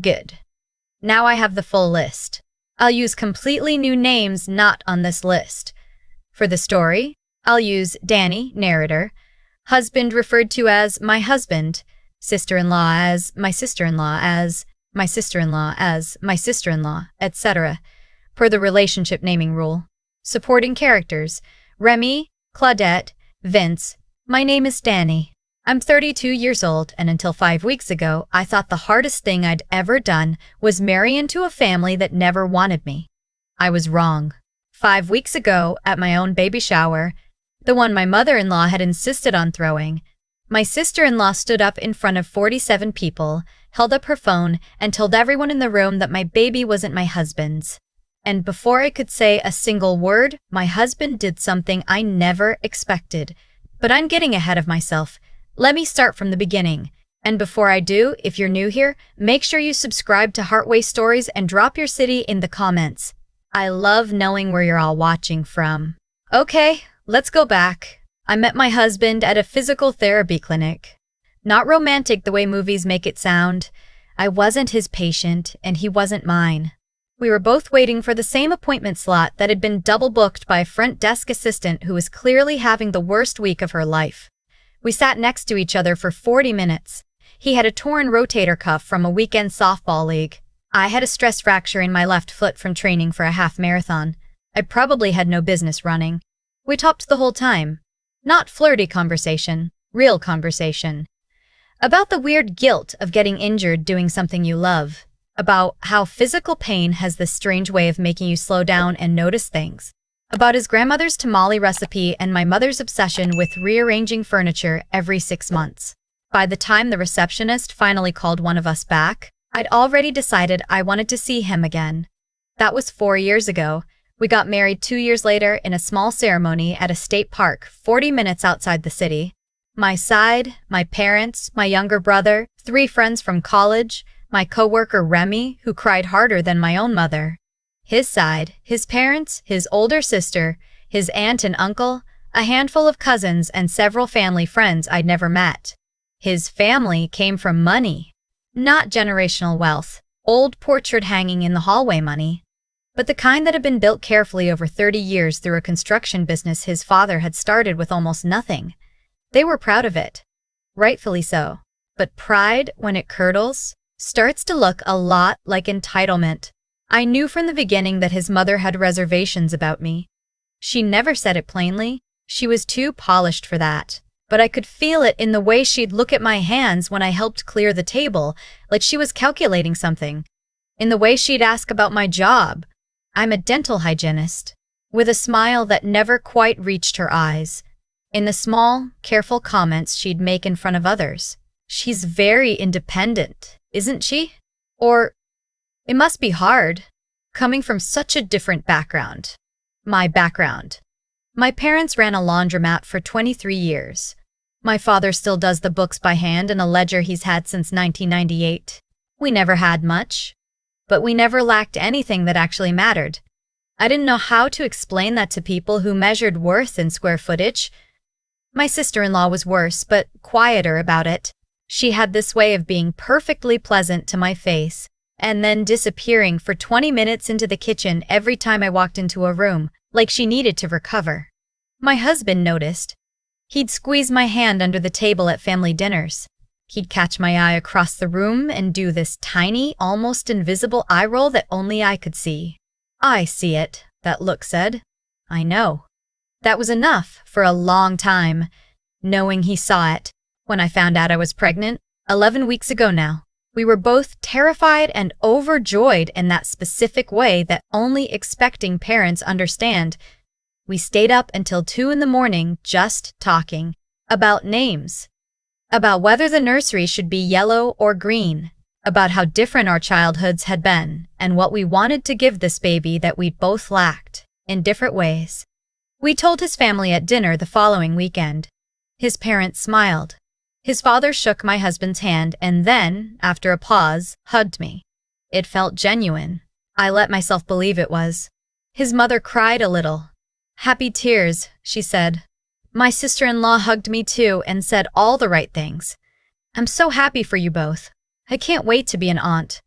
Good. Now I have the full list. I'll use completely new names not on this list. For the story, I'll use Dani, narrator, husband referred to as my husband, sister-in-law as my sister-in-law as my sister-in-law as my sister-in-law, etc., per the relationship naming rule. Supporting characters, Remy, Claudette, Vince. My name is Dani. I'm 32 years old, and until 5 weeks ago, I thought the hardest thing I'd ever done was marry into a family that never wanted me. I was wrong. 5 weeks ago, at my own baby shower, the one my mother-in-law had insisted on throwing, my sister-in-law stood up in front of 47 people, held up her phone, and told everyone in the room that my baby wasn't my husband's. And before I could say a single word, my husband did something I never expected. But I'm getting ahead of myself. Let me start from the beginning. And before I do, if you're new here, make sure you subscribe to Heartway Stories and drop your city in the comments. I love knowing where you're all watching from. Okay, let's go back. I met my husband at a physical therapy clinic. Not romantic the way movies make it sound. I wasn't his patient, and he wasn't mine. We were both waiting for the same appointment slot that had been double booked by a front desk assistant who was clearly having the worst week of her life. We sat next to each other for 40 minutes. He had a torn rotator cuff from a weekend softball league. I had a stress fracture in my left foot from training for a half marathon. I probably had no business running. We talked the whole time. Not flirty conversation, real conversation. About the weird guilt of getting injured doing something you love. About how physical pain has this strange way of making you slow down and notice things. About his grandmother's tamale recipe and my mother's obsession with rearranging furniture every 6 months. By the time the receptionist finally called one of us back, I'd already decided I wanted to see him again. That was 4 years ago. We got married 2 years later in a small ceremony at a state park 40 minutes outside the city. My side, my parents, my younger brother, 3 friends from college, my coworker Remy, who cried harder than my own mother. His side, his parents, his older sister, his aunt and uncle, a handful of cousins, and several family friends I'd never met. His family came from money, not generational wealth, old portrait hanging in the hallway money, but the kind that had been built carefully over 30 years through a construction business his father had started with almost nothing. They were proud of it. Rightfully so. But pride, when it curdles, starts to look a lot like entitlement. I knew from the beginning that his mother had reservations about me. She never said it plainly. She was too polished for that. But I could feel it in the way she'd look at my hands when I helped clear the table, like she was calculating something. In the way she'd ask about my job. I'm a dental hygienist. With a smile that never quite reached her eyes. In the small, careful comments she'd make in front of others. She's very independent, isn't she? Or, it must be hard, coming from such a different background. My background. My parents ran a laundromat for 23 years. My father still does the books by hand in a ledger he's had since 1998. We never had much, but we never lacked anything that actually mattered. I didn't know how to explain that to people who measured worth in square footage. My sister-in-law was worse, but quieter about it. She had this way of being perfectly pleasant to my face, and then disappearing for 20 minutes into the kitchen every time I walked into a room, like she needed to recover. My husband noticed. He'd squeeze my hand under the table at family dinners. He'd catch my eye across the room and do this tiny, almost invisible eye roll that only I could see. I see it, that look said. I know. That was enough for a long time, knowing he saw it. When I found out I was pregnant, 11 weeks ago now, we were both terrified and overjoyed in that specific way that only expecting parents understand. We stayed up until 2 in the morning just talking about names, about whether the nursery should be yellow or green, about how different our childhoods had been and what we wanted to give this baby that we both lacked, in different ways. We told his family at dinner the following weekend. His parents smiled. His father shook my husband's hand and then, after a pause, hugged me. It felt genuine. I let myself believe it was. His mother cried a little. Happy tears, she said. My sister-in-law hugged me too and said all the right things. I'm so happy for you both. I can't wait to be an aunt.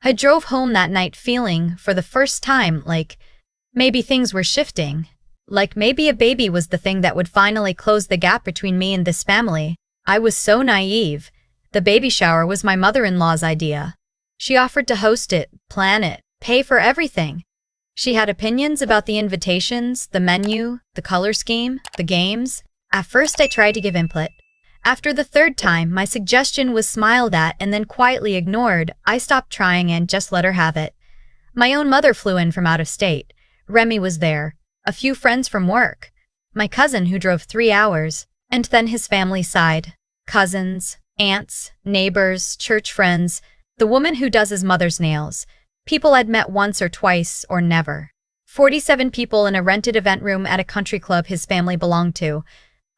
I drove home that night feeling, for the first time, like maybe things were shifting. Like maybe a baby was the thing that would finally close the gap between me and this family. I was so naive. The baby shower was my mother-in-law's idea. She offered to host it, plan it, pay for everything. She had opinions about the invitations, the menu, the color scheme, the games. At first I tried to give input. After the third time, my suggestion was smiled at and then quietly ignored. I stopped trying and just let her have it. My own mother flew in from out of state. Remy was there. A few friends from work. My cousin who drove 3 hours. And then his family side. Cousins, aunts, neighbors, church friends. The woman who does his mother's nails. People I'd met once or twice or never. 47 people in a rented event room at a country club his family belonged to.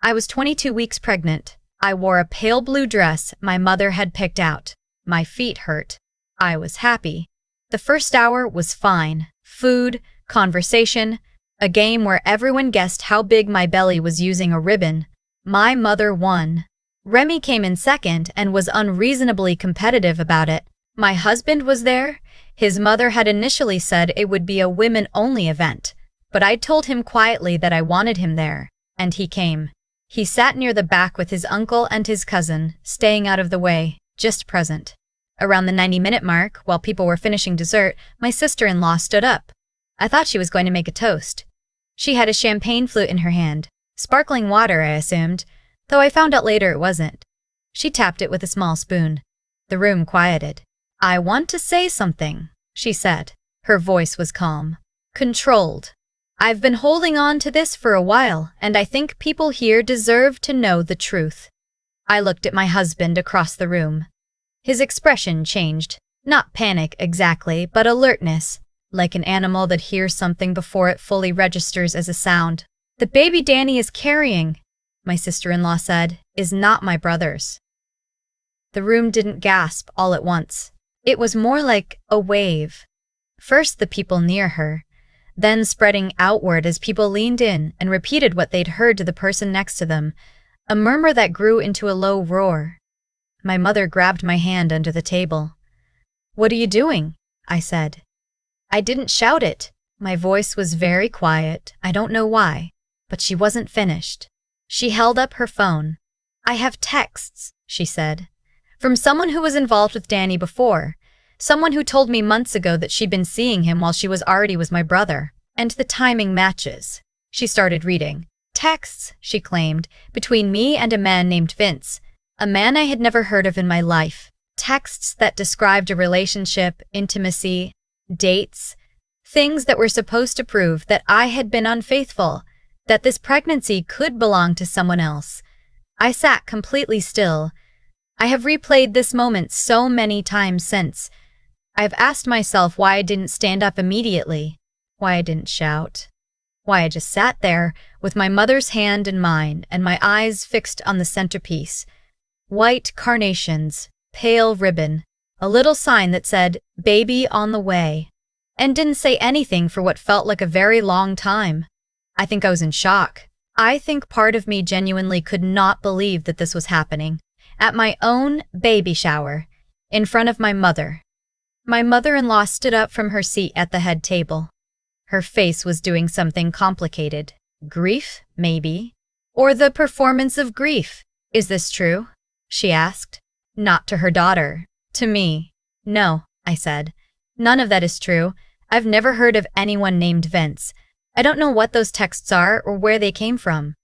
I was 22 weeks pregnant. I wore a pale blue dress my mother had picked out. My feet hurt. I was happy. The first hour was fine. Food, conversation, a game where everyone guessed how big my belly was using a ribbon. My mother won. Remy came in second and was unreasonably competitive about it. My husband was there. His mother had initially said it would be a women-only event, but I told him quietly that I wanted him there, and he came. He sat near the back with his uncle and his cousin, staying out of the way, just present. Around the 90-minute mark, while people were finishing dessert, my sister-in-law stood up. I thought she was going to make a toast. She had a champagne flute in her hand. Sparkling water, I assumed, though I found out later it wasn't. She tapped it with a small spoon. The room quieted. "I want to say something," she said. Her voice was calm. Controlled. "I've been holding on to this for a while, and I think people here deserve to know the truth." I looked at my husband across the room. His expression changed. Not panic exactly, but alertness. Like an animal that hears something before it fully registers as a sound. "The baby Dani is carrying," my sister-in-law said, "is not my brother's." The room didn't gasp all at once. It was more like a wave. First the people near her, then spreading outward as people leaned in and repeated what they'd heard to the person next to them, a murmur that grew into a low roar. My mother grabbed my hand under the table. "What are you doing?" I said. I didn't shout it. My voice was very quiet. I don't know why, but she wasn't finished. She held up her phone. "I have texts," she said, "from someone who was involved with Dani before. Someone who told me months ago that she'd been seeing him while she was already with my brother. And the timing matches." She started reading. "Texts," she claimed, "between me and a man named Vince. A man I had never heard of in my life. Texts that described a relationship, intimacy, dates, things that were supposed to prove that I had been unfaithful, that this pregnancy could belong to someone else." I sat completely still. I have replayed this moment so many times since. I've asked myself why I didn't stand up immediately, why I didn't shout, why I just sat there with my mother's hand in mine and my eyes fixed on the centerpiece. White carnations, pale ribbon, a little sign that said, "Baby on the way," and didn't say anything for what felt like a very long time. I think I was in shock. I think part of me genuinely could not believe that this was happening. At my own baby shower, in front of my mother. My mother-in-law stood up from her seat at the head table. Her face was doing something complicated. Grief, maybe? Or the performance of grief. "Is this true?" she asked. Not to her daughter. To me. "No," I said. "None of that is true. I've never heard of anyone named Vince. I don't know what those texts are or where they came from."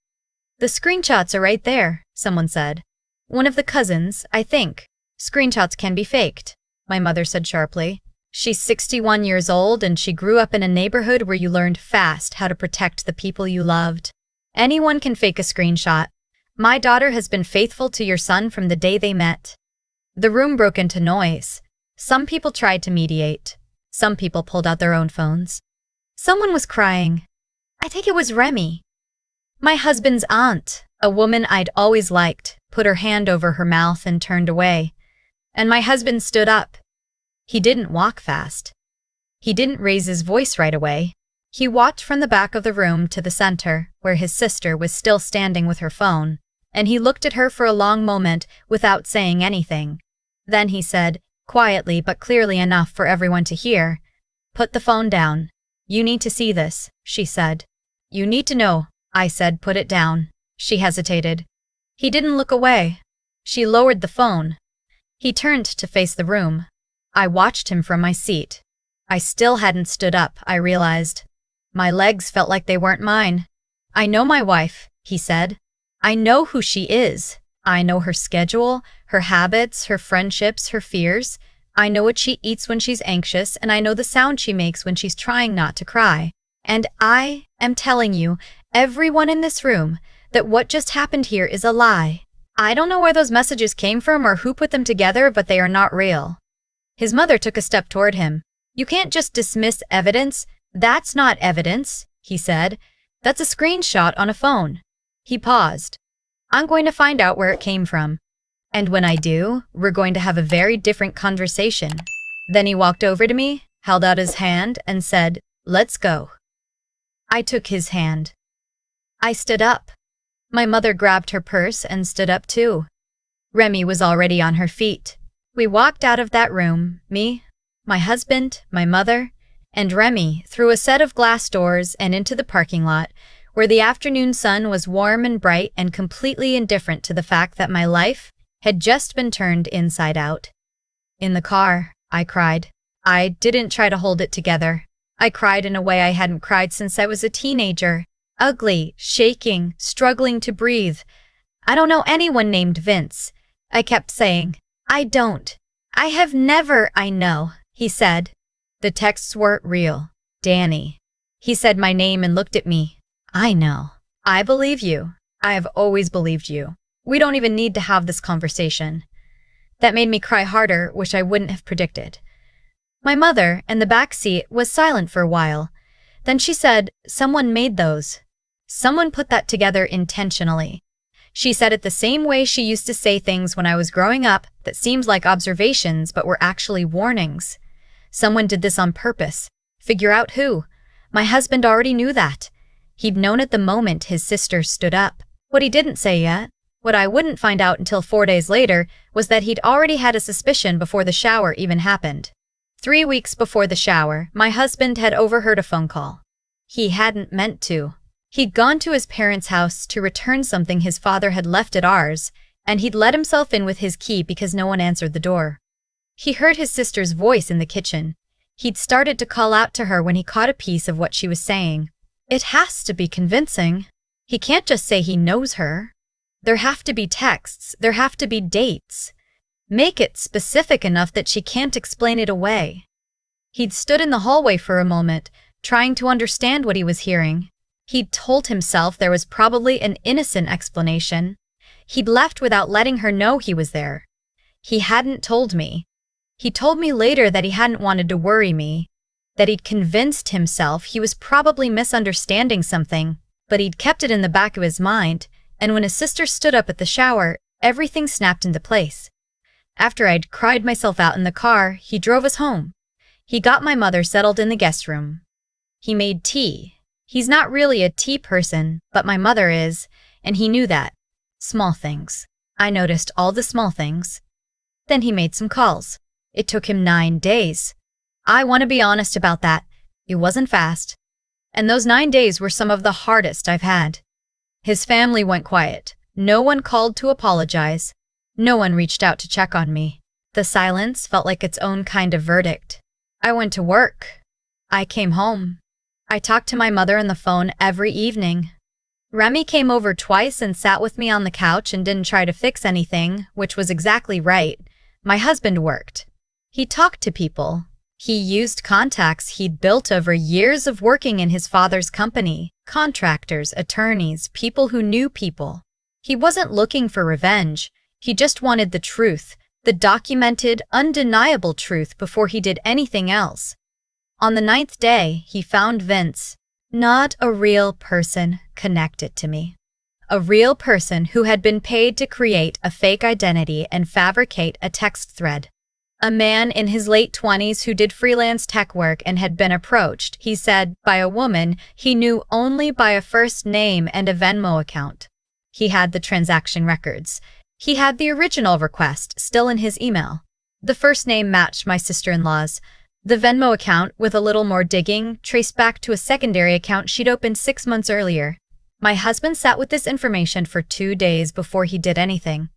"The screenshots are right there," someone said. "One of the cousins, I think." "Screenshots can be faked," my mother said sharply. "She's 61 years old and she grew up in a neighborhood where you learned fast how to protect the people you loved. Anyone can fake a screenshot. My daughter has been faithful to your son from the day they met." The room broke into noise. Some people tried to mediate. Some people pulled out their own phones. Someone was crying. I think it was Remy. My husband's aunt, a woman I'd always liked, put her hand over her mouth and turned away. And my husband stood up. He didn't walk fast. He didn't raise his voice right away. He walked from the back of the room to the center, where his sister was still standing with her phone, and he looked at her for a long moment without saying anything. Then he said, quietly but clearly enough for everyone to hear. "Put the phone down. You need to see this," she said. "You need to know," I said. "Put it down." She hesitated. He didn't look away. She lowered the phone. He turned to face the room. I watched him from my seat. I still hadn't stood up, I realized. My legs felt like they weren't mine. "I know my wife," he said. "I know who she is. I know her schedule, her habits, her friendships, her fears. I know what she eats when she's anxious, and I know the sound she makes when she's trying not to cry. And I am telling you, everyone in this room, that what just happened here is a lie. I don't know where those messages came from or who put them together, but they are not real." His mother took a step toward him. "You can't just dismiss evidence. That's not evidence," he said. "That's a screenshot on a phone." He paused. "I'm going to find out where it came from. And when I do, we're going to have a very different conversation." Then he walked over to me, held out his hand, and said, "Let's go." I took his hand. I stood up. My mother grabbed her purse and stood up too. Remy was already on her feet. We walked out of that room, me, my husband, my mother, and Remy, through a set of glass doors and into the parking lot, where the afternoon sun was warm and bright and completely indifferent to the fact that my life had just been turned inside out. In the car, I cried. I didn't try to hold it together. I cried in a way I hadn't cried since I was a teenager. Ugly, shaking, struggling to breathe. "I don't know anyone named Vince," I kept saying. "I don't. I have never." "I know," he said. "The texts weren't real. Dani." He said my name and looked at me. "I know. I believe you. I have always believed you. We don't even need to have this conversation." That made me cry harder, which I wouldn't have predicted. My mother, in the back seat, was silent for a while. Then she said, "Someone made those. Someone put that together intentionally." She said it the same way she used to say things when I was growing up that seemed like observations but were actually warnings. Someone did this on purpose. Figure out who. My husband already knew that. He'd known it the moment his sister stood up. What he didn't say yet, what I wouldn't find out until 4 days later, was that he'd already had a suspicion before the shower even happened. 3 weeks before the shower, my husband had overheard a phone call. He hadn't meant to. He'd gone to his parents' house to return something his father had left at ours, and he'd let himself in with his key because no one answered the door. He heard his sister's voice in the kitchen. He'd started to call out to her when he caught a piece of what she was saying. It has to be convincing. He can't just say he knows her. There have to be texts. There have to be dates. Make it specific enough that she can't explain it away. He'd stood in the hallway for a moment, trying to understand what he was hearing. He'd told himself there was probably an innocent explanation. He'd left without letting her know he was there. He hadn't told me. He told me later that he hadn't wanted to worry me, that he'd convinced himself he was probably misunderstanding something, but he'd kept it in the back of his mind, and when his sister stood up at the shower, everything snapped into place. After I'd cried myself out in the car, he drove us home. He got my mother settled in the guest room. He made tea. He's not really a tea person, but my mother is, and he knew that. Small things. I noticed all the small things. Then he made some calls. It took him 9 days. I want to be honest about that. It wasn't fast. And those 9 days were some of the hardest I've had. His family went quiet. No one called to apologize. No one reached out to check on me. The silence felt like its own kind of verdict. I went to work. I came home. I talked to my mother on the phone every evening. Remy came over twice and sat with me on the couch and didn't try to fix anything, which was exactly right. My husband worked. He talked to people. He used contacts he'd built over years of working in his father's company, contractors, attorneys, people who knew people. He wasn't looking for revenge. He just wanted the truth, the documented, undeniable truth before he did anything else. On the 9th day, he found Vince, not a real person connected to me. A real person who had been paid to create a fake identity and fabricate a text thread. A man in his late 20s who did freelance tech work and had been approached, he said, by a woman he knew only by a first name and a Venmo account. He had the transaction records. He had the original request still in his email. The first name matched my sister-in-law's. The Venmo account, with a little more digging, traced back to a secondary account she'd opened 6 months earlier. My husband sat with this information for 2 days before he did anything.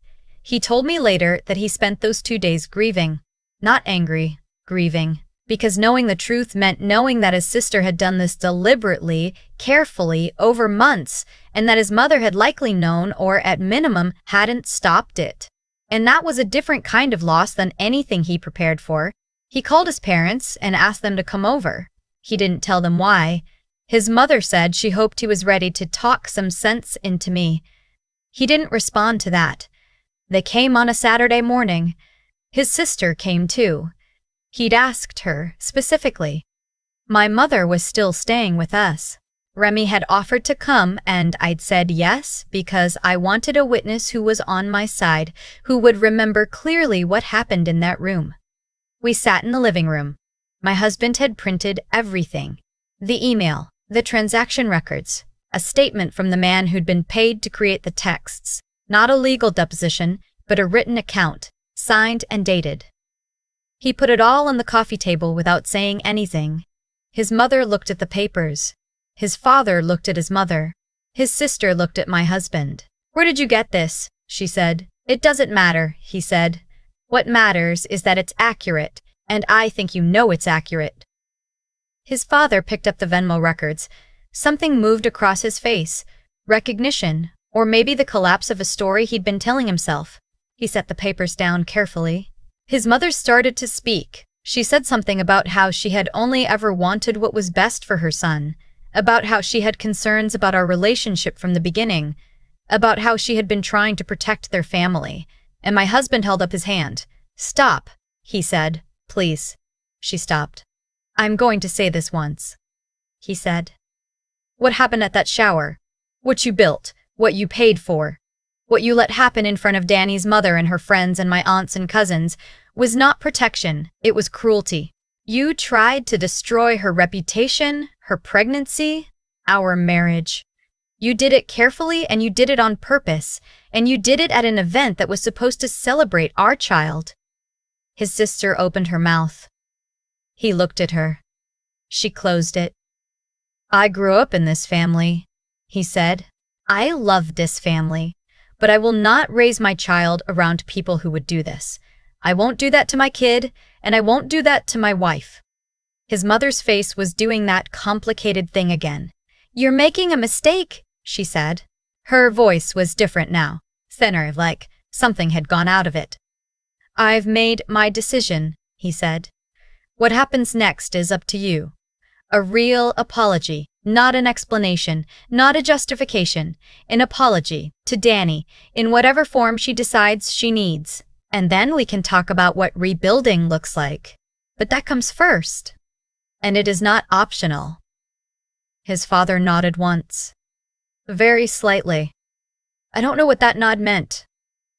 He told me later that he spent those 2 days grieving. Not angry, grieving. Because knowing the truth meant knowing that his sister had done this deliberately, carefully, over months, and that his mother had likely known or, at minimum, hadn't stopped it. And that was a different kind of loss than anything he prepared for. He called his parents and asked them to come over. He didn't tell them why. His mother said she hoped he was ready to talk some sense into me. He didn't respond to that. They came on a Saturday morning. His sister came too. He'd asked her, specifically. My mother was still staying with us. Remy had offered to come, and I'd said yes because I wanted a witness who was on my side, who would remember clearly what happened in that room. We sat in the living room. My husband had printed everything. The email, the transaction records, a statement from the man who'd been paid to create the texts. Not a legal deposition, but a written account, signed and dated. He put it all on the coffee table without saying anything. His mother looked at the papers. His father looked at his mother. His sister looked at my husband. "Where did you get this?" she said. "It doesn't matter," he said. "What matters is that it's accurate, and I think you know it's accurate." His father picked up the Venmo records. Something moved across his face. Recognition, or maybe the collapse of a story he'd been telling himself. He set the papers down carefully. His mother started to speak. She said something about how she had only ever wanted what was best for her son, about how she had concerns about our relationship from the beginning, about how she had been trying to protect their family. And my husband held up his hand. "Stop," he said. "Please." She stopped. "I'm going to say this once," he said. "What happened at that shower? What you built, what you paid for, what you let happen in front of Dani's mother and her friends and my aunts and cousins was not protection, it was cruelty. You tried to destroy her reputation, her pregnancy, our marriage. You did it carefully and you did it on purpose, and you did it at an event that was supposed to celebrate our child." His sister opened her mouth. He looked at her. She closed it. "I grew up in this family," he said. "I love this family, but I will not raise my child around people who would do this. I won't do that to my kid, and I won't do that to my wife." His mother's face was doing that complicated thing again. "You're making a mistake," she said. Her voice was different now, thinner, like something had gone out of it. "I've made my decision," he said. "What happens next is up to you. A real apology, not an explanation, not a justification, an apology to Dani in whatever form she decides she needs. And then we can talk about what rebuilding looks like. But that comes first. And it is not optional." His father nodded once. Very slightly. I don't know what that nod meant.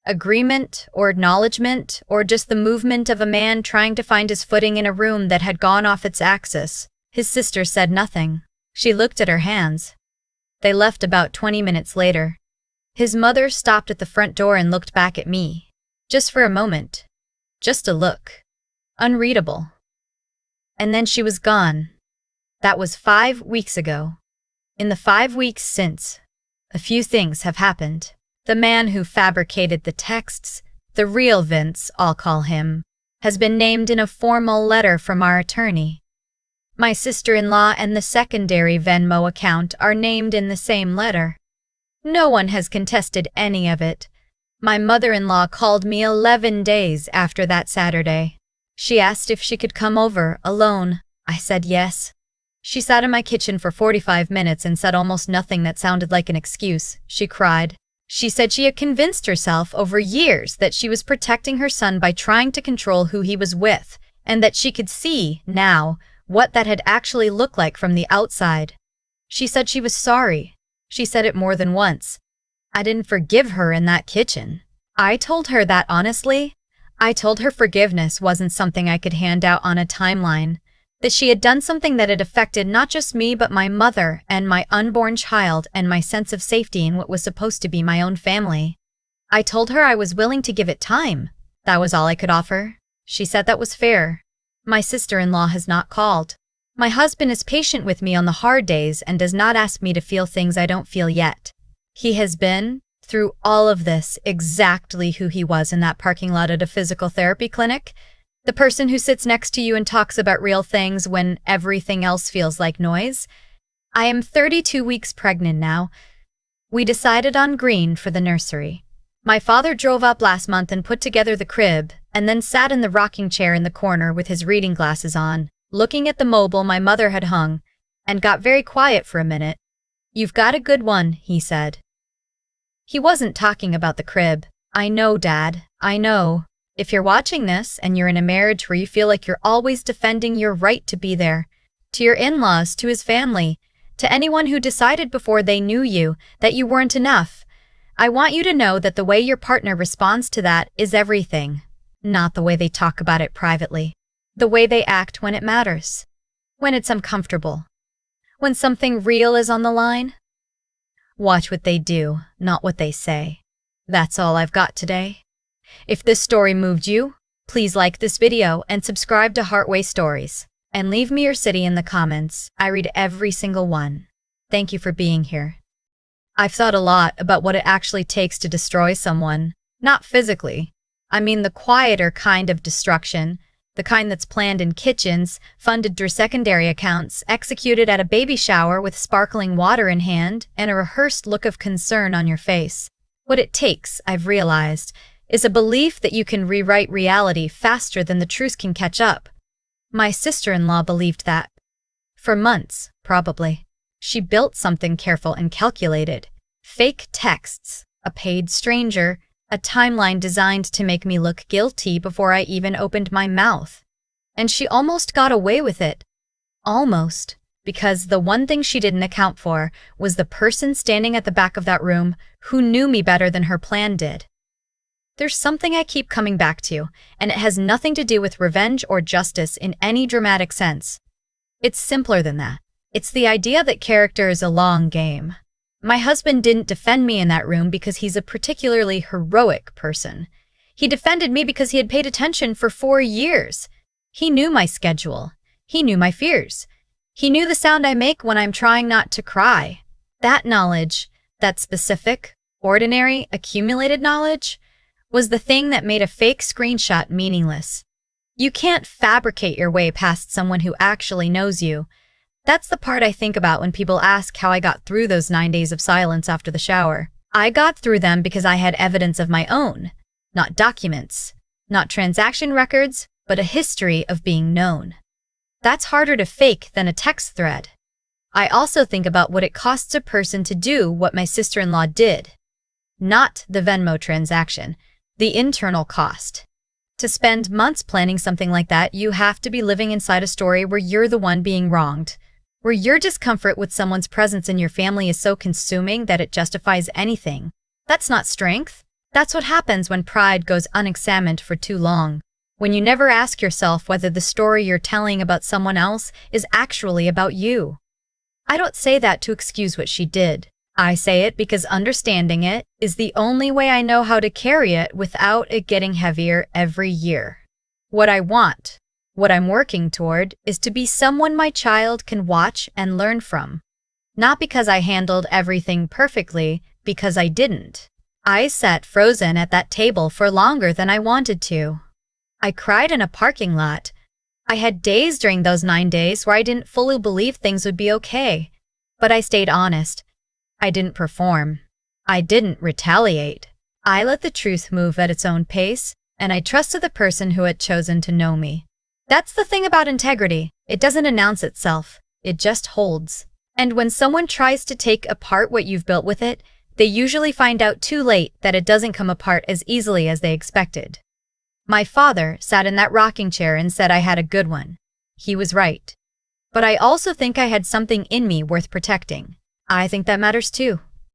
Agreement or acknowledgement or just the movement of a man trying to find his footing in a room that had gone off its axis. His sister said nothing. She looked at her hands. They left about 20 minutes later. His mother stopped at the front door and looked back at me. Just for a moment. Just a look. Unreadable. And then she was gone. That was 5 weeks ago. In the 5 weeks since, a few things have happened. The man who fabricated the texts, the real Vince, I'll call him, has been named in a formal letter from our attorney. My sister-in-law and the secondary Venmo account are named in the same letter. No one has contested any of it. My mother-in-law called me 11 days after that Saturday. She asked if she could come over alone. I said yes. She sat in my kitchen for 45 minutes and said almost nothing that sounded like an excuse. She cried. She said she had convinced herself over years that she was protecting her son by trying to control who he was with, and that she could see, now, what that had actually looked like from the outside. She said she was sorry. She said it more than once. I didn't forgive her in that kitchen. I told her that honestly. I told her forgiveness wasn't something I could hand out on a timeline, that she had done something that had affected not just me but my mother and my unborn child and my sense of safety in what was supposed to be my own family. I told her I was willing to give it time. That was all I could offer. She said that was fair. My sister-in-law has not called. My husband is patient with me on the hard days and does not ask me to feel things I don't feel yet. He has been, through all of this, exactly who he was in that parking lot at a physical therapy clinic. The person who sits next to you and talks about real things when everything else feels like noise. I am 32 weeks pregnant now. We decided on green for the nursery. My father drove up last month and put together the crib, and then sat in the rocking chair in the corner with his reading glasses on, looking at the mobile my mother had hung, and got very quiet for a minute. "You've got a good one," he said. He wasn't talking about the crib. "I know, Dad, I know. If you're watching this and you're in a marriage where you feel like you're always defending your right to be there, to your in-laws, to his family, to anyone who decided before they knew you that you weren't enough, I want you to know that the way your partner responds to that is everything. Not the way they talk about it privately. The way they act when it matters. When it's uncomfortable. When something real is on the line. Watch what they do, not what they say. That's all I've got today. If this story moved you, please like this video and subscribe to Heartway Stories. And leave me your city in the comments. I read every single one. Thank you for being here. I've thought a lot about what it actually takes to destroy someone. Not physically. I mean the quieter kind of destruction, the kind that's planned in kitchens, funded through secondary accounts, executed at a baby shower with sparkling water in hand and a rehearsed look of concern on your face. What it takes, I've realized, is a belief that you can rewrite reality faster than the truth can catch up. My sister-in-law believed that. For months, probably. She built something careful and calculated. Fake texts, a paid stranger, a timeline designed to make me look guilty before I even opened my mouth. And she almost got away with it. Almost. Because the one thing she didn't account for was the person standing at the back of that room who knew me better than her plan did. There's something I keep coming back to, and it has nothing to do with revenge or justice in any dramatic sense. It's simpler than that. It's the idea that character is a long game. My husband didn't defend me in that room because he's a particularly heroic person. He defended me because he had paid attention for 4 years. He knew my schedule. He knew my fears. He knew the sound I make when I'm trying not to cry. That knowledge, that specific, ordinary, accumulated knowledge, was the thing that made a fake screenshot meaningless. You can't fabricate your way past someone who actually knows you. That's the part I think about when people ask how I got through those 9 days of silence after the shower. I got through them because I had evidence of my own, not documents, not transaction records, but a history of being known. That's harder to fake than a text thread. I also think about what it costs a person to do what my sister-in-law did. Not the Venmo transaction. The internal cost. To spend months planning something like that, you have to be living inside a story where you're the one being wronged, where your discomfort with someone's presence in your family is so consuming that it justifies anything. That's not strength. That's what happens when pride goes unexamined for too long, when you never ask yourself whether the story you're telling about someone else is actually about you. I don't say that to excuse what she did. I say it because understanding it is the only way I know how to carry it without it getting heavier every year. What I want, what I'm working toward, is to be someone my child can watch and learn from. Not because I handled everything perfectly, because I didn't. I sat frozen at that table for longer than I wanted to. I cried in a parking lot. I had days during those 9 days where I didn't fully believe things would be okay. But I stayed honest. I didn't perform. I didn't retaliate. I let the truth move at its own pace, and I trusted the person who had chosen to know me. That's the thing about integrity. It doesn't announce itself. It just holds. And when someone tries to take apart what you've built with it, they usually find out too late that it doesn't come apart as easily as they expected. My father sat in that rocking chair and said I had a good one. He was right. But I also think I had something in me worth protecting. I think that matters too.